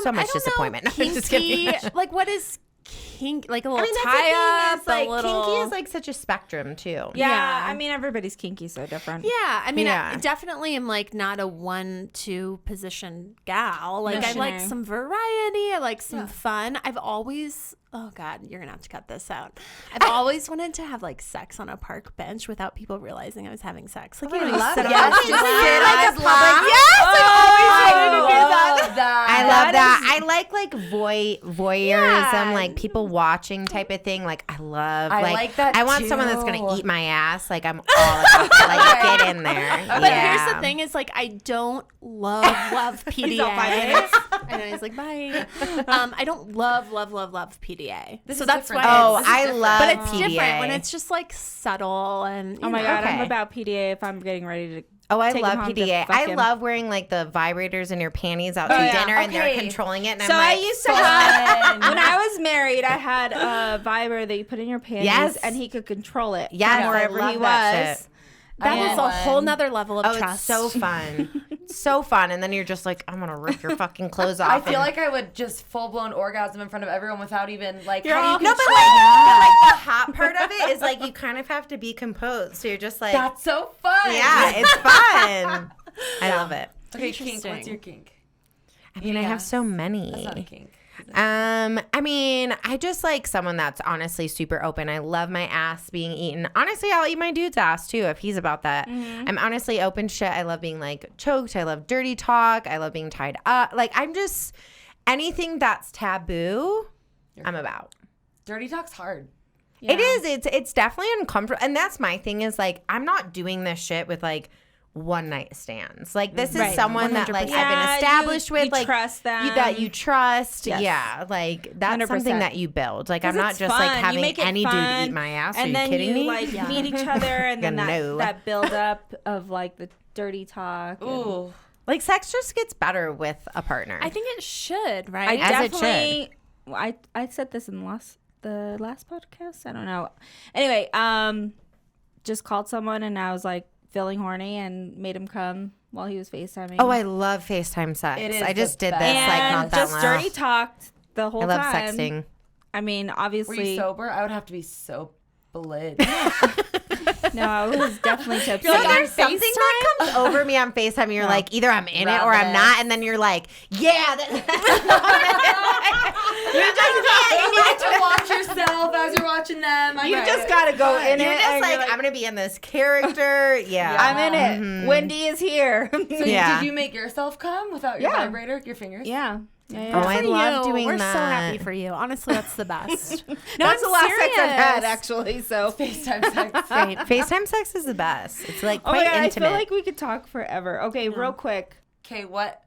so much I don't disappointment. know, I'm just kidding. kinky, like what is kink? Like a little I mean, that's the tie thing. up, Is, like a little. kinky is like such a spectrum too. Yeah, Yeah. I mean everybody's kinky, so different. Yeah, I mean, Yeah. I definitely am like not a 1-2 position gal. Like I like Missionary. some variety. I like some fun. I've always. Oh God, you're gonna have to cut this out. I've always wanted to have like sex on a park bench without people realizing I was having sex. Like you know, you sit on Yes, the just laugh. sit like a as public- laugh. Yes, Love that. I love that. I like voyeurism, like people watching type of thing. Like I love. I like that I want someone that's too. gonna eat my ass. Like I'm all about to like get in there. But here's the thing: is like I don't love PDA. all 5 minutes. And he's like, bye. I don't love PDA. This so is that's different. why. Oh, This is I different. love But it's PDA. different when it's just like subtle and. Oh my god, I'm Okay. about PDA if I'm getting ready to. Oh, I take love him home to PDA. fuck I him. love wearing like the vibrators in your panties out to yeah. dinner, and they're Okay. controlling it. And So I'm I like, used to have when I was married, I had a vibrator that you put in your panties, Yes. and he could control it. Yes, from I wherever love he that was. shit. That I is want a whole one. nother level of Oh, trust. it's so fun. So fun. And then you're just like, I'm going to rip your fucking clothes off. I feel and- like I would just full blown orgasm in front of everyone without even like. You're how all- do you No, but control like the hot part of it is like you kind of have to be composed. So you're just like, That's so fun. yeah, it's fun. I love it. Okay, kink. Interesting. What's your kink? I mean, I have so many. That's not a kink. I mean, I just like someone that's honestly super open. I love my ass being eaten. Honestly, I'll eat my dude's ass too if he's about that. I'm honestly open shit. I love being like choked. I love dirty talk. I love being tied up. Like I'm just anything that's taboo, I'm about. Dirty talk's hard. Yeah. It is. It's definitely uncomfortable. And that's my thing is like I'm not doing this shit with like one night stands. Like this is someone 100%. That like I've been established with, you like trust them. That you trust. Yes. Yeah, like that's 100%. something that you build. Like I'm not just like having any dude eat my ass. Are you kidding me? And then you like meet each other, and then that build up of like the dirty talk. Ooh. Like sex just gets better with a partner. I think it should, right? I said this in the last podcast. I don't know. Anyway, just called someone and I was like feeling horny and made him come while he was FaceTiming. Oh, I love FaceTime sex. I just did this and like not that just long. Dirty talked the whole time. I love sexting. I mean, obviously. Were you sober? I would have to be so lit. No, I was definitely tipsy. You're like, there's something that comes over me on FaceTime. You're like, either I'm in it or I'm not, and then you're like, yeah. You need to watch yourself as you're watching them. You just gotta go in it. You're just like, I'm gonna be in this character. Yeah, I'm in it. Mm-hmm. Wendy is here. So did you make yourself come without your vibrator, your fingers? Yeah. Oh, I love doing We're that. so happy for you. Honestly, that's the best. No, that's the last serious. sex I've had, actually. So FaceTime sex. Right. FaceTime sex is the best. It's like quite intimate. intimate. I feel like we could talk forever. Okay, real quick. Okay, what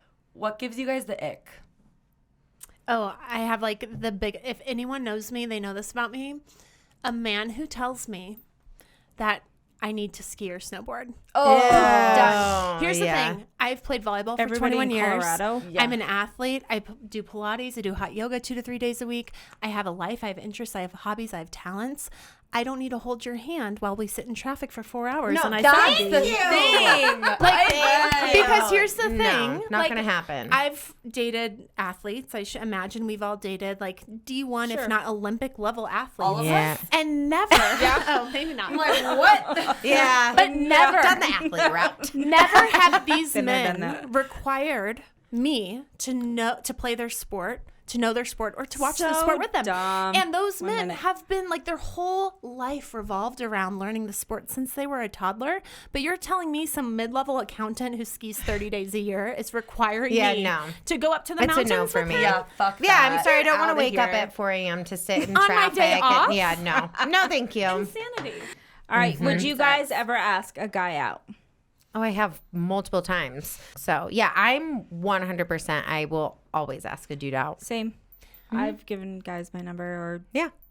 gives you guys the ick? Oh, I have like the big. If anyone knows me, they know this about me. A man who tells me that I need to ski or snowboard. Oh, done. Here's the thing. I've played volleyball for 21 years. Colorado. Yeah. I'm an athlete. I do Pilates. I do hot yoga 2 to 3 days a week. I have a life. I have interests. I have hobbies. I have talents. I don't need to hold your hand while we sit in traffic for 4 hours. No, and that's the thing. Because here's the thing. No, not going to happen. I've dated athletes. I should imagine we've all dated like D1, if not Olympic level athletes. All of us? And never. Oh, maybe not. I'm like, what? Yeah. But never. Done the athlete route. Never have these men required me to play their sport, to know their sport, or to watch the sport with them. Dumb. And those men have been like their whole life revolved around learning the sport since they were a toddler. But you're telling me some mid-level accountant who skis 30 days a year is requiring me to go up to the mountains? It's a no for me. Yeah, fuck that. Yeah, I'm sorry. I don't want to wake up at 4 a.m. to sit in on traffic. My day off? Yeah, no, thank you. Insanity. All right. Would you guys ever ask a guy out? Oh, I have multiple times. So yeah, I'm 100%. I will always ask a dude out. Same. I've given guys my number or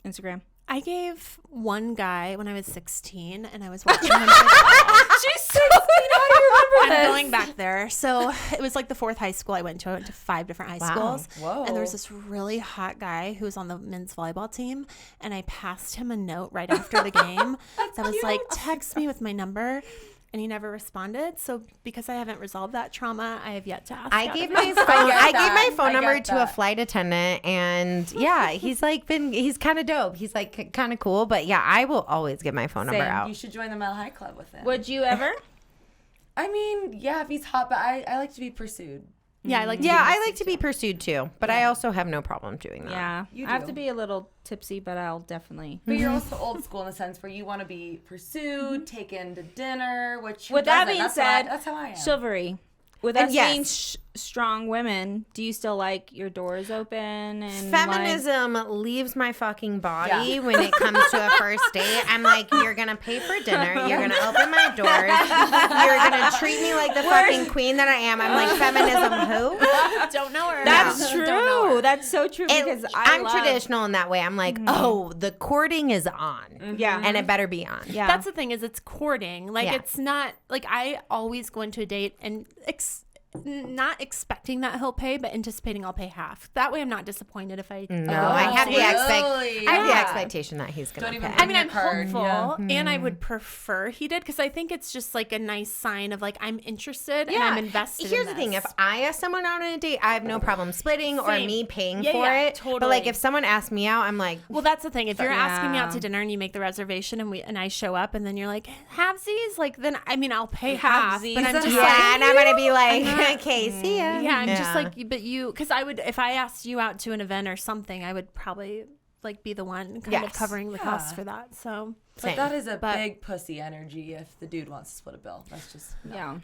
Instagram. I gave one guy when I was 16, and I was watching him. She's 16. How do you remember this? I'm going back there. So it was like the 4th high school I went to. I went to 5 different high schools. Whoa. And there was this really hot guy who was on the men's volleyball team, and I passed him a note right after the game that was like, text me with my number. And he never responded. So because I haven't resolved that trauma, I have yet to ask. I gave my phone number to a flight attendant, and he's kind of dope. He's like kind of cool, but I will always give my phone number out. You should join the Mile High Club with him. Would you ever? I mean, if he's hot, but I like to be pursued. Yeah, I like to be pursued too, but I also have no problem doing that. Yeah, I have to be a little tipsy, but I'll definitely. But you're also old school in the sense where you want to be pursued, taken to dinner. With that being said, that's how I am. Chivalry. With us being strong women, do you still like your doors open? And feminism leaves my fucking body when it comes to a first date. I'm like, you're gonna pay for dinner, you're gonna open my doors, you're gonna treat me like the fucking queen that I am. I'm like, feminism who? Don't know her. That's true. That's so true, because I'm traditional in that way. I'm like, the courting is on. Yeah. And it better be on. Yeah. That's the thing, is it's courting. Like it's not like I always go into a date and not expecting that he'll pay, but anticipating I'll pay half. That way I'm not disappointed if I I have the expectation that he's gonna pay. I mean, I'm hopeful, and I would prefer he did, because I think it's just like a nice sign of like I'm interested and I'm invested. Here's the thing: if I ask someone out on a date, I have no problem splitting or me paying for it. Totally. But like if someone asks me out, I'm like, well, that's the thing. If you're asking me out to dinner and you make the reservation and I show up and then you're like halvesies, like then I mean I'll pay half, but I'm just and I'm gonna be like. Okay, see ya. Yeah, I'm just like, but you, because I would, if I asked you out to an event or something, I would probably like be the one kind of covering the costs for that. So, but that is a big pussy energy if the dude wants to split a bill. That's just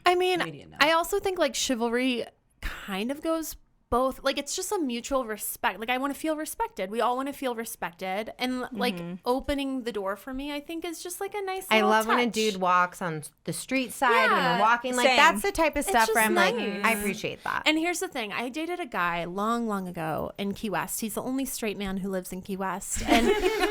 I mean, I also think like chivalry kind of goes both, like it's just a mutual respect. Like I want to feel respected. We all want to feel respected, and like opening the door for me, I think is just like a nice. I love touch. When a dude walks on the street side when we're walking. Like that's the type of stuff where I'm like, I appreciate that. And here's the thing: I dated a guy long ago in Key West. He's the only straight man who lives in Key West, and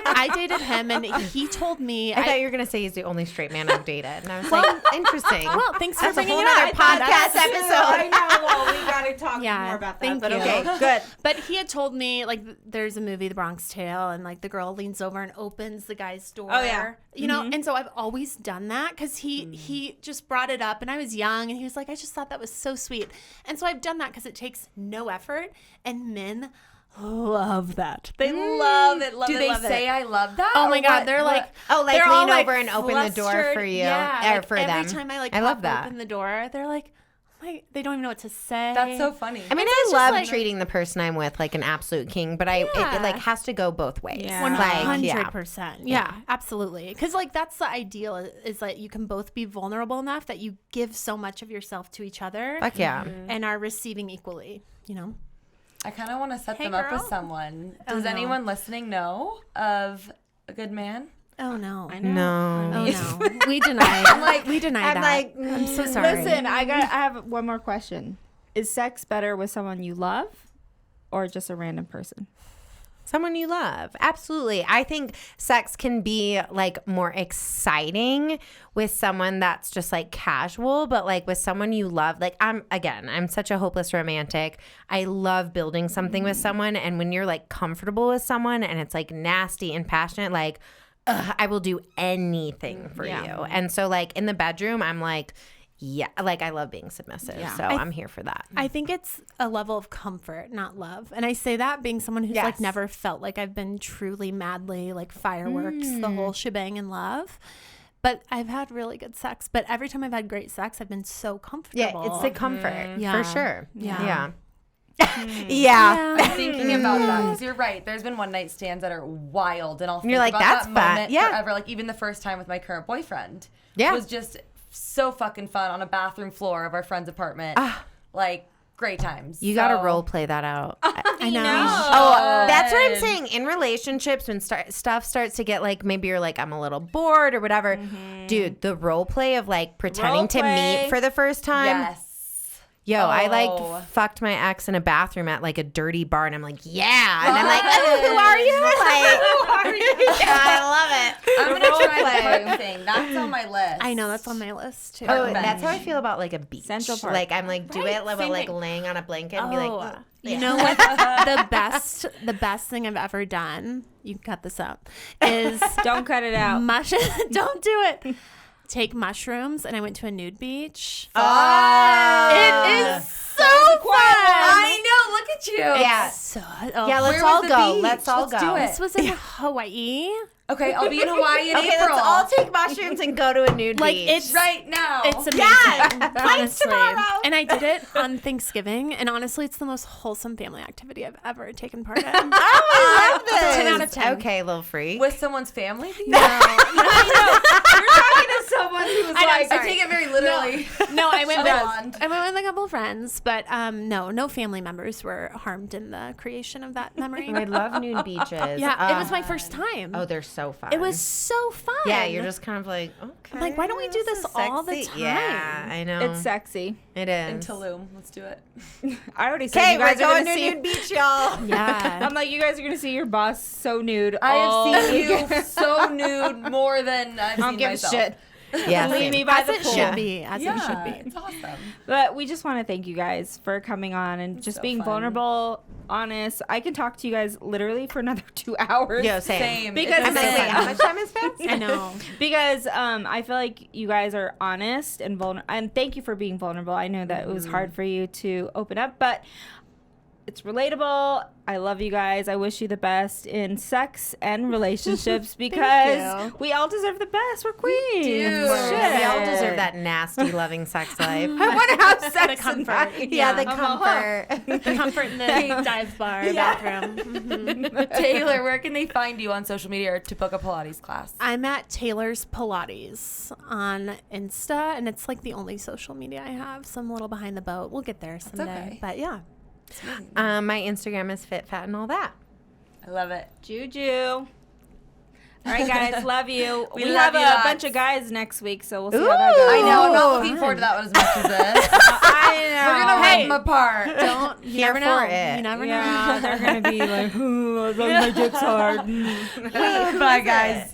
I dated him, and he told me. I thought you were gonna say he's the only straight man I've dated, and I was like, interesting. Well, thanks for bringing it up. Podcast episode. I know. Well, we gotta talk more about that. But okay, good. But he had told me, like, there's a movie, The Bronx Tale, and like the girl leans over and opens the guy's door. Oh yeah, you know. And so I've always done that because he just brought it up, and I was young, and he was like, I just thought that was so sweet, and so I've done that because it takes no effort, and men love that. They love it. Do they say I love that? Oh my god, they're like, like lean over and open the door for you, or for them. Every time I love that. Open the door, they're like. They don't even know what to say. That's so funny. I mean, I love treating the person I'm with like an absolute king, but it like has to go both ways. 100%. Yeah, absolutely. Because like that's the ideal is that you can both be vulnerable enough that you give so much of yourself to each other. Fuck yeah. And are receiving equally, you know? I kind of want to set them up with someone. Does anyone listening know of a good man? Oh no! I know. No. Oh no! We deny. We deny that. I'm so sorry. Listen, I have one more question. Is sex better with someone you love, or just a random person? Someone you love. Absolutely. I think sex can be like more exciting with someone that's just like casual, but like with someone you love, like I'm such a hopeless romantic. I love building something with someone, and when you're like comfortable with someone and it's like nasty and passionate, like I will do anything for you. And so like in the bedroom, I'm like, like I love being submissive. So I'm here for that. I think it's a level of comfort, not love. And I say that being someone who's like never felt like I've been truly madly like fireworks, the whole shebang in love. But I've had really good sex. But every time I've had great sex, I've been so comfortable. Yeah, it's the comfort for sure. Yeah. I'm thinking about that because you're right. There's been one night stands that are wild, and I'll think about that moment forever. Like even the first time with my current boyfriend, was just so fucking fun on a bathroom floor of our friend's apartment. Like great times. You got to role play that out. I know. Oh, that's what I'm saying. In relationships, when stuff starts to get like, maybe you're like, I'm a little bored or whatever. Dude, the role play of like pretending to meet for the first time. Yes. Yo, I like fucked my ex in a bathroom at like a dirty bar, and I'm like, yeah, and I'm like, oh, who are you? Like, who are you? Yeah, I love it. I'm gonna try the foot thing. That's on my list. I know that's on my list too. Oh, that's how I feel about like a beach. Central Park. Like I'm like do it like laying on a blanket and be like, you know what? the best thing I've ever done. You can cut this out. Is don't cut it out. Don't do it. Take mushrooms, and I went to a nude beach. Oh, it is so fun. I know. Look at you. Yeah. Yeah. Let's all go. Let's all go. Do it. This was in Hawaii. Okay, I'll be in Hawaii in April. Let's all take mushrooms and go to a nude beach. It's right now. It's amazing. Honestly. And I did it on Thanksgiving, and honestly, it's the most wholesome family activity I've ever taken part in. I love this. 10 out of 10. Okay, little freak. With someone's family? No. You're talking to someone who's like, I take it very literally. No, I went with a couple of friends, but no family members were harmed in the creation of that memory. I love nude beaches. Yeah, it was my first time. Oh, they're so fun. It was so fun. Yeah, you're just kind of like, okay. I'm like, why don't we do this all the time? Yeah, I know. It's sexy. It is. In Tulum. Let's do it. I already said you guys we're are going to to nude beach, y'all. Yeah. I'm like, you guys are going to see your boss so nude. I have seen you so nude more than I've seen myself. Shit. Yeah, leave me by the pool. It should be. As it should be. It's awesome. But we just want to thank you guys for coming on and just being vulnerable, honest. I can talk to you guys literally for another 2 hours. Yo, same. Because I'm like, how much time has passed? I know. Because I feel like you guys are honest and vulnerable. And thank you for being vulnerable. I know that it was hard for you to open up, but It's relatable. I love you guys. I wish you the best in sex and relationships because we all deserve the best. We're queens. We all deserve that nasty, loving sex life. I want to have sex. The comfort. The comfort. The comfort in the dive bar bathroom. Mm-hmm. Taylor, where can they find you on social media or to book a Pilates class? I'm at Taylor's Pilates on Insta, and it's like the only social media I have, so I'm a little behind the boat. We'll get there someday. Okay. But yeah. My Instagram is fit, fat, and all that. I love it. Juju. All right, guys, love you. We love have you a lots. bunch of guys next week, so we'll see how that goes. I know. I'm not looking forward to that one as much as this. I know. We're gonna rip them apart. Don't you never know. You never know. Yeah, they're gonna be like, "Ooh, my dick's hard." Bye, guys.